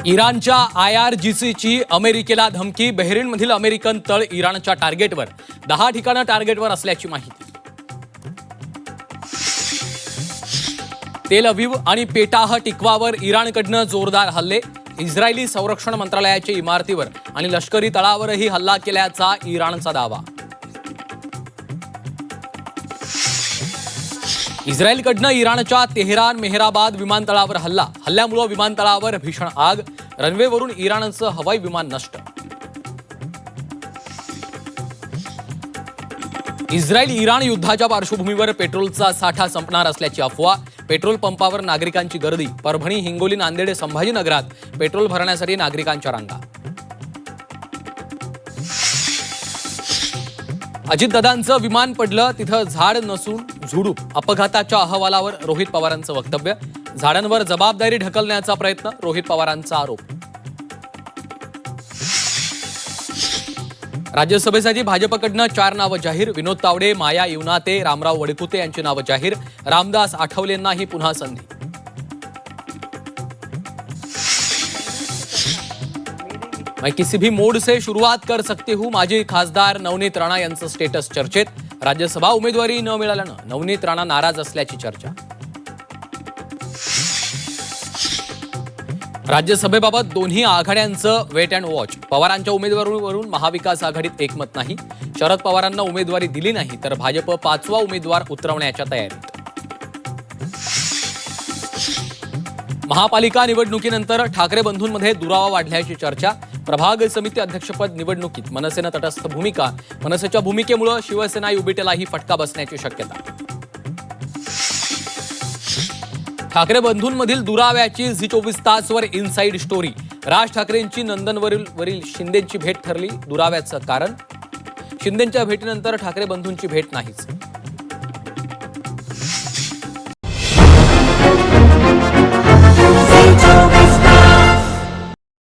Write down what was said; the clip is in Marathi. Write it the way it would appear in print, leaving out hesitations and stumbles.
इराणच्या IRGCची अमेरिकेला धमकी. बहरीनमधील अमेरिकन तळ इराणच्या टार्गेटवर 10 ठिकाणं टार्गेटवर असल्याची माहिती. तेल अवीव आणि पेटाह टिकवावर इराणकडनं जोरदार हल्ले. इस्रायली संरक्षण मंत्रालयाच्या इमारतीवर आणि लष्करी तळावरही हल्ला केल्याचा इराणचा दावा. इस्रायलकडनं इराणच्या तेहरान मेहराबाद विमानतळावर हल्ल्यामुळे विमानतळावर भीषण आग. रनवेवरून इराणचं हवाई विमान नष्ट. इस्रायल इराण युद्धाच्या पार्श्वभूमीवर पेट्रोलचा साठा संपणार असल्याची अफवा. पेट्रोल पंपावर नागरिकांची गर्दी. परभणी, हिंगोली, नांदेड, संभाजीनगरात पेट्रोल भरण्यासाठी नागरिकांच्या रांगा. अजितदादांचं विमान पडलं तिथं झाड नसून झुडूप. अपघाताच्या अहवालावर रोहित पवारांचं वक्तव्य. झाडांवर जबाबदारी ढकलण्याचा प्रयत्न, रोहित पवारांचा आरोप. राज्यसभेसाठी भाजपकडनं 4 नावं जाहीर. विनोद तावडे, माया युनाते, रामराव वडकुते यांची नावं जाहीर. रामदास आठवलेंनाही पुन्हा संधी. मैं किसी भी मोड से शुरुआत कर सकती हूं. माजी खासदार नवनीत राणा यांचं स्टेटस चर्चेत. राज्यसभा उमेदवारी न मिळाल्यानं नवनीत राणा नाराज असल्याची चर्चा. राज्यसभेबाबत दोन्ही आघाड्यांचं वेट अँड वॉच. पवारांच्या उमेदवारीवरून महाविकास आघाडीत एकमत नाही. शरद पवारांना उमेदवारी दिली नाही तर भाजप 5वा उमेदवार उतरवण्याच्या तयारीत. महापालिका निवडणुकीनंतर ठाकरे बंधूंमध्ये दुरावा वाढल्याची चर्चा. प्रभाग समिती अध्यक्षपद निवडणुकीत मनसेनं तटस्थ भूमिका. मनसेच्या भूमिकेमुळे शिवसेना युबीटेलाही फटका बसण्याची शक्यता. ठाकरे बंधूंमधील दुराव्याची झी 24 तासवर इनसाइड स्टोरी. राज ठाकरेंची नंदनवरील शिंदेंची भेट ठरली दुराव्याचं कारण. शिंदेंच्या भेटीनंतर ठाकरे बंधूंची भेट नाहीच.